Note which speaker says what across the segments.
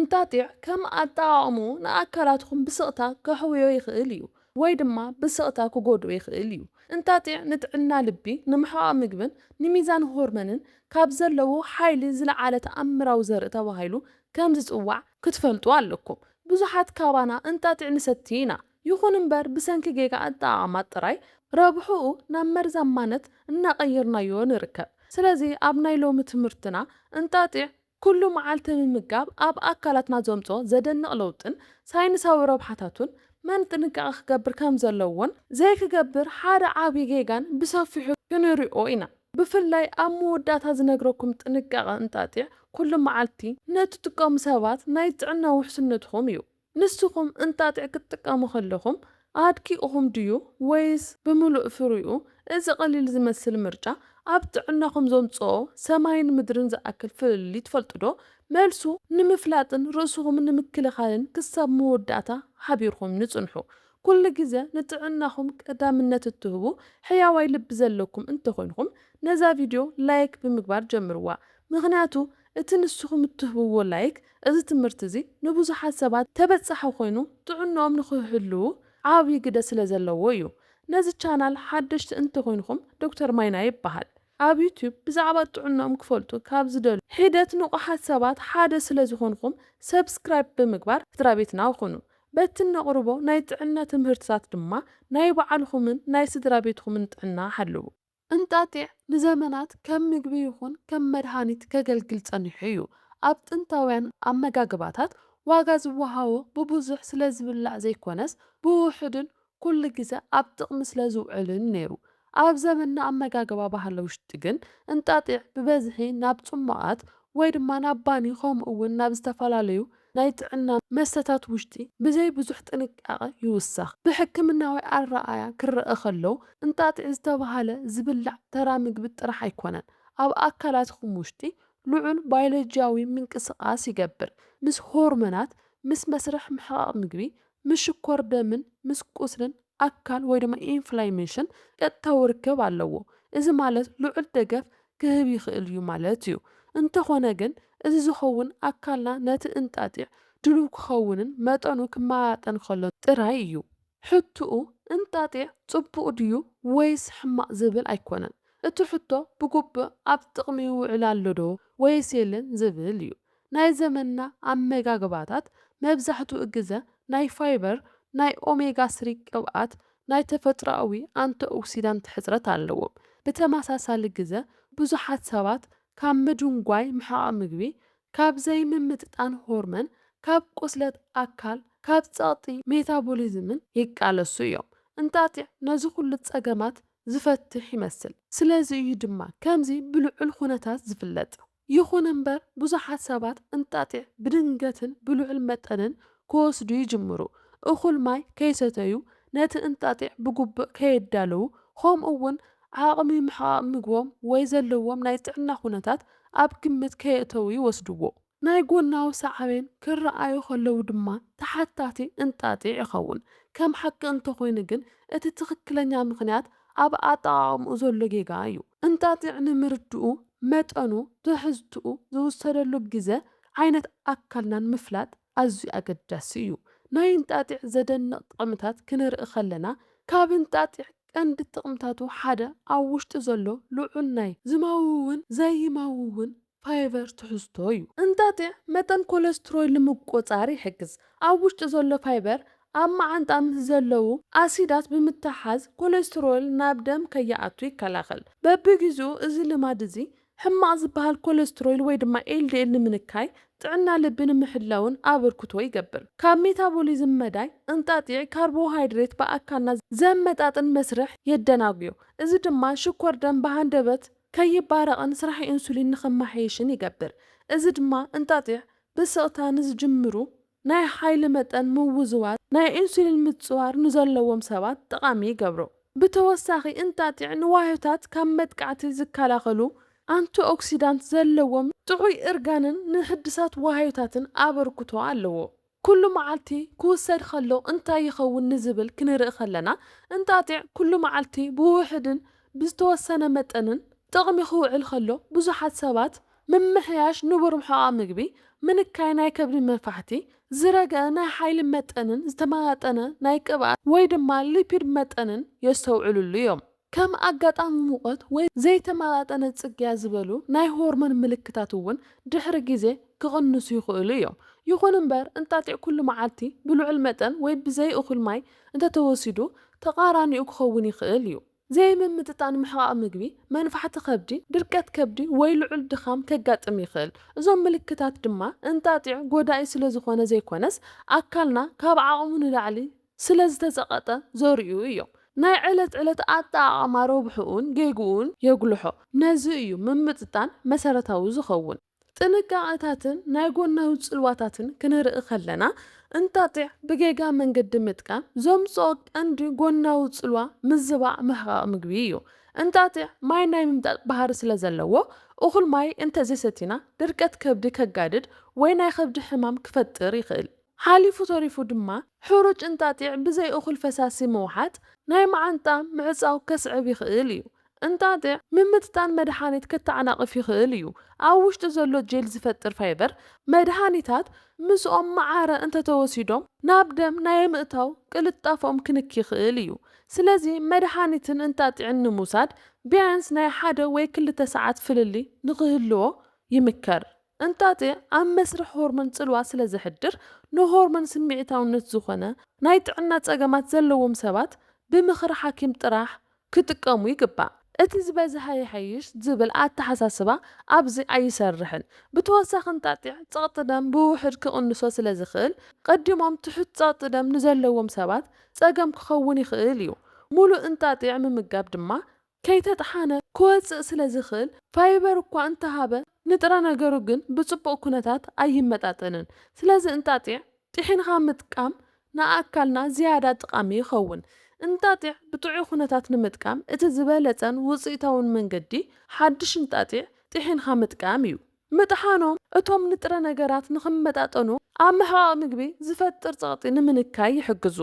Speaker 1: እንጣጢዕ ከም ኣጠቓቕሙ ንኣካላትኩም ብስቕታ ከሕውዮ ይኽእል እዩ ወይ ድማ ብስቕታ ክጎድኦ ይኽእል እዩ። እንጣጢዕ ንጥዕና ልቢ ንምሕቃቕ ምግብን ንሚዛን ሆርሞንን ካብ ዘለዎ ሓይሊ ዝለዓለ ተኣምራዊ ዘርኢ ተባሂሉ ከም ዝፅዋዕ ክትፈልጡ ኣለኩም። ብዙሓት ካባና እንጣጢዕ ንሰቲ ኢና ይኹን እምበር ብሰንኪ ጌጋ ኣጠቓቕማ ጥራይ ረብሕኡ ናብ መርዛማነት እናቐየርናዮ ንርከብ። ስለዚ ኣብ ናይ ሎሚ ትምህርትና እንጣጢዕ ኩሉ መዓልቲ ምምጋብ ኣብ ኣካላትና ዘምፅኦ ዘደንቕ ለውጥን ሳይንሳዊ ረብሓታቱን መን ጥንቃቐ ክገብር ከም ዘለዎን ዘይክገብር ሓደ ዓብዪ ጌጋን ብሰፊሑ ክንሪኦ ኢና። ብፍላይ ኣብ መወዳእታ ዝነግረኩም ጥንቃቐ እንጣጢዕ ኩሉ መዓልቲ ነትጥቀሙ ሰባት ናይ ጥዕና ውሕስነትኩም እዩ። ንስኹም እንጣጢዕ ክትጥቀሙ ከለኹም ኣድቂቕኩም ድዩ ወይስ ብምሉእ ፍሩኡ? እዚ ቀሊል ዝመስል ምርጫ ኣብ ጥዕናኹም ዘምፅኦ ሰማይን ምድርን ዝኣክል ፍልሊ ትፈልጡ ዶ? መልሱ ንምፍላጥን ርእስኹም ንምክልኻልን ክሳብ መወዳእታ ሓቢርኩም ንጽንሑ። ኩሉ ግዜ ንጥዕናኹም ቀዳምነት እትህቡ ሕያዋይ ልቢ ዘለኩም እንተኮይንኩም ነዛ ቪድዮ ላይክ ብምግባር ጀምርዋ። ምክንያቱ እቲ ንስኹም እትህብዎ ላይክ እዚ ትምህርቲ እዚ ንብዙሓት ሰባት ተበጻሒ ኮይኑ ጥዕንኦም ንክህልው ዓብዪ ግደ ስለ ዘለዎ እዩ። ነዚ ቻናል ሓደሽቲ እንተኮይንኩም ዶክተር ማይና ይበሃል። ኣብ ዩቲዩብ ብዛዕባ ጥዕንኦም ክፈልጡ ካብ ዝደልዩ ሒደት ንቑሓት ሰባት ሓደ ስለ ዝኾንኩም ሰብስክራይብ ብምግባር ስድራ ቤትና ይኹኑ። በቲ ነቕርቦ ናይ ጥዕና ትምህርትታት ድማ ናይ ባዕልኹምን ናይ ስድራ ቤትኹምን ጥዕና ሓልው። እንጣጢዕ ንዘመናት ከም ምግቢ ይኹን ከም መድሃኒት ከገልግል ፀኒሑ እዩ። ኣብ ጥንታውያን ኣመጋግባታት ዋጋ ዝወሃቦ ብብዙሕ ስለ ዝብላዕ ዘይኮነስ ብውሕድን ኩሉ ግዜ ኣብ ጥቕሚ ስለ ዝውዕልን ነይሩ። ኣብ ዘመንና ኣመጋግባ ባህሊ ውሽጢ ግን እንጣጢዕ ብበዝሒ ናብ ጽማቓት ወይ ድማ ናብ ባኒ ከምኡ እውን ናብ ዝተፈላለዩ ናይ ጥዕና መስተታት ውሽጢ ብዘይ ብዙሕ ጥንቃቐ ይውሰኽ። ብሕክምናዊ ኣረኣእያ ክረአ ከሎ እንጣጢዕ ዝተባሃለ ዝብላዕ ተራ ምግቢ ጥራሕ ኣይኮነን። ኣብ ኣካላትኩም ውሽጢ ልዑል ባዮሎጂያዊ ምንቅስቓስ ይገብር። ምስ ሆርሞናት፣ ምስ መስርሕ ምሕቃቕ ምግቢ፣ ምስ ሽኮር ደምን ምስ ቁስልን ኣካል ወይ ድማ ኢንፍላሜሽን ቀጥታዊ ርክብ ኣለዎ። እዚ ማለት ልዑል ደገፍ ክህብ ይኽእል እዩ ማለት እዩ። እንተኾነ ግን እዚ ዝኸውን ኣካልና ነቲ እንጣጢዕ ድሉው ክኸውንን መጠኑ ክመጣጠን ከሎ ጥራይ እዩ። ሕቱኡ እንጣጢዕ ጽቡቕ ድዩ ወይስ ሕማቕ ዝብል ኣይኮነን። እቲ ሕቶ ብግቡእ ኣብ ጥቕሚ ይውዕል ኣሎ ዶ ወይስ የለን ዝብል እዩ። ናይ ዘመንና ኣመጋግባታት መብዛሕትኡ ግዜ ናይ ፋይበር፣ ናይ ኦሜጋ 3 ቅብኣት፣ ናይ ተፈጥሮኣዊ አንቲኦክሲዳንት ሕፅረት ኣለዎም። ብተመሳሳሊ ግዜ ብዙሓት ሰባት ካብ ምድንጓይ ምሕቃቕ ምግቢ፣ ካብ ዘይምምጥጣን ሆርሞን፣ ካብ ቁስለት ኣካል፣ ካብ ጸቕጢ ሜታቦሊዝምን ይቃለሱ እዮም። እንጣጢዕ ነዚ ኩሉ ፀገማት ዝፈትሕ ይመስል። ስለዚ እዩ ድማ ከምዚ ብልዑል ኩነታት ዝፍለጥ። ይኹን እምበር ብዙሓት ሰባት እንጣጢዕ ብድንገትን ብልዑል መጠንን ክወስዱ ይጅምሩ። እኹል ማይ ከይሰተዩ፣ ነቲ እንጣጢዕ ብግቡእ ከየዳለዉ፣ ከምኡ እውን ዓቕሚ ምሕቃቕ ምግቦም ወይ ዘለዎም ናይ ጥዕና ኩነታት ኣብ ግምት ከየእተዉ ይወስድዎ። ናይ ጎናዊ ሳዕቤን ክረኣዩ ከለዉ ድማ ተሓታቲ እንጣጢዕ ይኸውን። ከም ሓቂ እንተኮይኑ ግን እቲ ትክክለኛ ምክንያት ኣብ ኣጠቓቕምኡ ዘሎ ጌጋ እዩ። እንጣጢዕ ንምርድኡ መጠኑ፣ ትሕዝትኡ፣ ዝውሰደሉ ግዜ፣ ዓይነት ኣካልናን ምፍላጥ ኣዝዩ ኣገዳሲ እዩ። ናይ እንጣጢዕ ዘደንቕ ጥቕምታት ክንርኢ ከለና ካብ እንጣጢዕ ቀንዲ ጥቕምታቱ ሓደ ኣብ ውሽጢ ዘሎ ልዑል ናይ ዝማውውን ዘይማውውን ፋይበር ትሕዝቶ እዩ። እንጣጢዕ መጠን ኮለስትሮል ንምቁፅፃር ይሕግዝ። ኣብ ውሽጢ ዘሎ ፋይበር ኣብ ማዓንጣ ምስ ዘለዉ ኣሲዳት ብምትሓዝ ኮለስትሮል ናብ ደም ከይኣቱ ይከላኸል። በቢግዚኡ እዚ ልማድ እዚ ሕማቕ ዝበሃል ኮለስትሮል ወይ ድማ ኤልዲኤል ንምንካይ፣ ጥዕና ልቢ ንምሕላውን ኣበርክቶ ይገብር። ካብ ሜታቦሊዝም መዳይ እንጣጢዕ ካርቦሃይድሬት ብኣካልና ዘመጣጥን መስርሕ የደናግዮ። እዚ ድማ ሽኮር ደም ብሃንደበት ከይባረቕን ስራሕ ኢንሱሊን ንኸማሓየሽን ይገብር። እዚ ድማ እንጣጢዕ ብስቕታ ንዝጅምሩ ናይ ሓይሊ መጠን ምውዝዋር፣ ናይ ኢንሱሊን ምጽዋር ንዘለዎም ሰባት ጠቃሚ ይገብሮ። ብተወሳኺ እንጣጢዕ ንዋህታት ካብ መጥቃዕቲ ዝከላኸሉ አንቲኦክሲዳንት ዘለዎም ጥዑይ እርጋንን ንሕድሳት ዋህታትን ኣበርክቶ ኣለዎ። ኩሉ መዓልቲ ክውሰድ ከሎ እንታይ ይኸውን ንዝብል ክንርኢ ከለና እንጣጢዕ ኩሉ መዓልቲ ብውሕድን ብዝተወሰነ መጠንን ጥቕሚ ክውዕል ከሎ ብዙሓት ሰባት ممحياش نبر محقق مقبي من كايناي كبري مفحتي زرقا ناي حايل متأنن زتماغتنا ناي كبار ويدما ليبيد متأنن يستوعلو اليوم كم أقاطعم موقت ወይ ዘይተመጣጠነ ጽግያ ዝበሉ ናይ ሆርሞን ምልክታት እውን ድሕሪ ግዜ ክቕንሱ ይኽእሉ እዮም። ይኹን እምበር እንጣጢዕ ኩሉ መዓልቲ ብልዑል መጠን ወይ ብዘይ እኹል ማይ እንተተወሲዱ ተቓራኒኡ ክኸውን ይኽእል እዩ። ዘይምምጥጣን ምሕቃቕ ምግቢ መንፋሕቲ ከብዲ፣ ድርቀት ከብዲ ወይ ልዑል ድኻም ከጋጥም ይኽእል። እዞም ምልክታት ድማ እንጣጢዕ ጎዳኢ ስለ ዝኾነ ዘይኮነስ ኣካልና ካብ ዓቕሙ ንላዕሊ ስለ ዝተጸቐጠ ዘርእዩ እዮም። ናይ ዕለት ኣጠቓቕማ ረብሕኡን ጌጉኡን የጉልሖ ነዚ እዩ ምምጥጣን መሰረታዊ ዝኸውን። ጥንቃቐታትን ናይ ጎናዊ ጽልዋታትን ክንርኢ ከለና እንጣጢዕ ብጌጋ መንገዲ ምጥቃም ዘምጽኦ ቀንዲ ጎናዊ ጽልዋ ምዝባዕ ምሕቃቕ ምግቢ እዩ። እንጣጢዕ ማይ ናይ ምምጣጥ ባህሪ ስለ ዘለዎ እኹል ማይ እንተዘይሰቲና ድርቀት ከብዲ ከጋድድ ወይ ናይ ከብዲ ሕማም ክፈጥር ይኽእል። ሓሊፉ ተሪፉ ድማ ሕሩጭ እንጣጢዕ ብዘይ እኹል ፈሳሲ ምውሓጥ ናይ መዓንጣ ምዕጻው ከስዕብ ይኽእል እዩ። እንጣጢዕ ምምጥጣን መድሓኒት ከተዓናቕፍ ይኽእል እዩ። ኣብ ውሽጡ ዘሎ ጄል ዝፈጥር ፋይበር መድሓኒታት ምስኦም መዓረ እንተተወሲዶም ናብ ደም ናይ ምእታው ቅልጣፎም ክንክ ይኽእል እዩ። ስለዚ መድሓኒትን እንጣጢዕን ንምውሳድ ቢያንስ ናይ 1 ወይ 2 ሰዓት ፍልሊ ንክህልዎ ይምከር። እንጣጢዕ ኣብ መስርሕ ሆርሞን ጽልዋ ስለ ዝሕድር ንሆርሞን ስምዒታውነት ዝኾነ ናይ ጥዕና ጸገማት ዘለዎም ሰባት ብምኽሪ ሓኪም ጥራሕ ክጥቀሙ ይግባእ። እቲ ዝበዝሐ ይሐይሽ ዝብል ኣተሓሳስባ ኣብዚ ኣይሰርሕን። ብተወሳኺ እንጣጢዕ ጸቕጢ ደም ብውሕድ ክቕንሶ ስለ ዝኽእል ቀዲሞም ትሑት ጸቕጢ ደም ንዘለዎም ሰባት ጸገም ክኸውን ይኽእል እዩ። ሙሉእ እንጣጢዕ ምምጋብ ድማ ከይተጠሓነ ክወፅእ ስለ ዝኽእል ፋይበር እኳ እንተሃበ ንጥረ ነገሩ ግን ብጽቡቕ ኩነታት ኣይመጣጠንን። ስለዚ እንጣጢዕ ጥሒንኻ ምጥቃም ንኣካልና ዝያዳ ጠቃሚ ይኸውን። እንጣጢዕ ብጥዑይ ኩነታት ንምጥቃም እቲ ዝበለጸን ውጽኢታውን መንገዲ ሓድሽ እንጣጢዕ ጥሒንኻ ምጥቃም እዩ። ምጥሓኖም እቶም ንጥረ ነገራት ንኽመጣጠኑ ኣብ ምሕቃቕ ምግቢ ዝፈጥር ጸቕጢ ንምንካይ ይሕግዙ።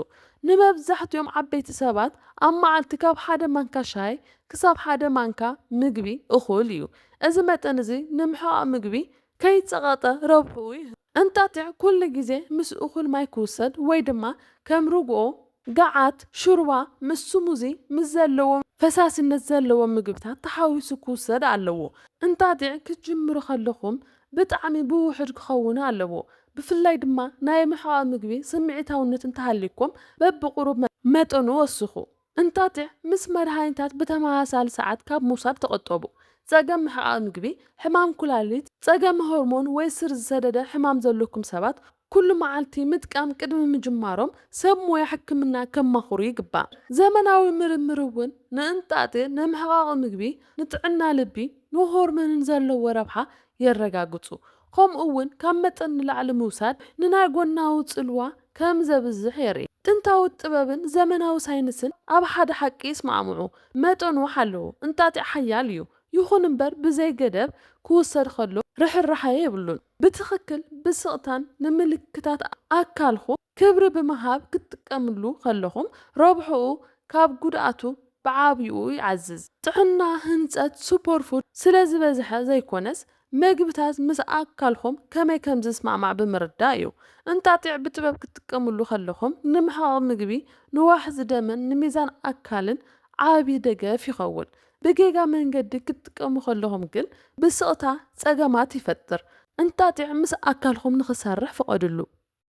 Speaker 1: ንመብዛሕትኦም ዓበይቲ ሰባት ኣብ መዓልቲ ካብ 1 ማንካ ሻይ ክሳብ 1 ማንካ ምግቢ እኹል እዩ። እዚ መጠን እዚ ንምሕቃቕ ምግቢ ከይጸቐጠ ረብሕኡ እዩ። እንጣጢዕ ኩሉ ግዜ ምስ እኹል ማይ ክውሰድ ወይ ድማ ከም ርግኦ፣ ገዓት፣ ሹርባ ምስ ስሙዚ ምስ ዘለዎም ፈሳሲነት ዘለዎም ምግብታት ተሓዊሱ ክውሰድ ኣለዎ። እንጣጢዕ ክትጅምሩ ከለኹም ብጣዕሚ ብውሕድ ክኸውን ኣለዎ። ብፍላይ ድማ ናይ ምሕቃቕ ምግቢ ስምዒታውነት እንተሃሊኩም በብቁሩብ መጠኑ ወስኹ። እንጣጢዕ ምስ መድሃኒታት ብተመሳሳሊ ሰዓት ካብ ምውሳድ ተቐጠቡ። ጸገም ምሕቃቕ ምግቢ፣ ሕማም ኩላሊት፣ ጸገም ሆርሞን ወይ ስር ዝሰደደ ሕማም ዘለኩም ሰባት ኩሉ መዓልቲ ምጥቃም ቅድሚ ምጅማሮም ሰብ ሞያ ሕክምና ከማኽሩ ይግባእ። ዘመናዊ ምርምር እውን ንእንጣጢዕ ንምሕቃቕ ምግቢ፣ ንጥዕና ልቢ፣ ንሆርሞንን ዘለዎ ረብሓ የረጋግጹ። ከምኡ እውን ካብ መጠን ንላዕሊ ምውሳድ ንናይ ጎናዊ ጽልዋ ከም ዘብዝሕ የርኢ። ጥንታዊ ጥበብን ዘመናዊ ሳይንስን ኣብ ሓደ ሓቂ ይስማዕምዑ። መጠኑ ሓለዉ እንጣጢዕ ሓያል እዩ። ይኹን እምበር ብዘይ ገደብ ክውሰድ ከሎ ርሕራሓ የብሉን። ብትኽክል ብስቕታን ንምልክታት ኣካልኹ ክብሪ ብምሃብ ክትጥቀምሉ ከለኹም ረብሕኡ ካብ ጉድኣቱ ብዓብይኡ ይዓዝዝ። ጥዕና ህንጸት ሱፐርፉድ ስለ ዝበዝሐ ዘይኮነስ ምግብታት ምስ ኣካልኹም ከመይ ከም ዝስማዕማዕ ብምርዳእ እዩ። እንጣጢዕ ብጥበብ ክትጥቀምሉ ከለኹም ንምሕቃቕ ምግቢ፣ ንዋሕዚ ደምን ንሚዛን ኣካልን ዓብዪ ደገፍ ይኸውን። ብጌጋ መንገዲ ክትጥቀሙ ከለኹም ግን ብስቕታ ጸገማት ይፈጥር። እንጣጢዕ ምስ ኣካልኹም ንኽሰርሕ ፍቐድሉ።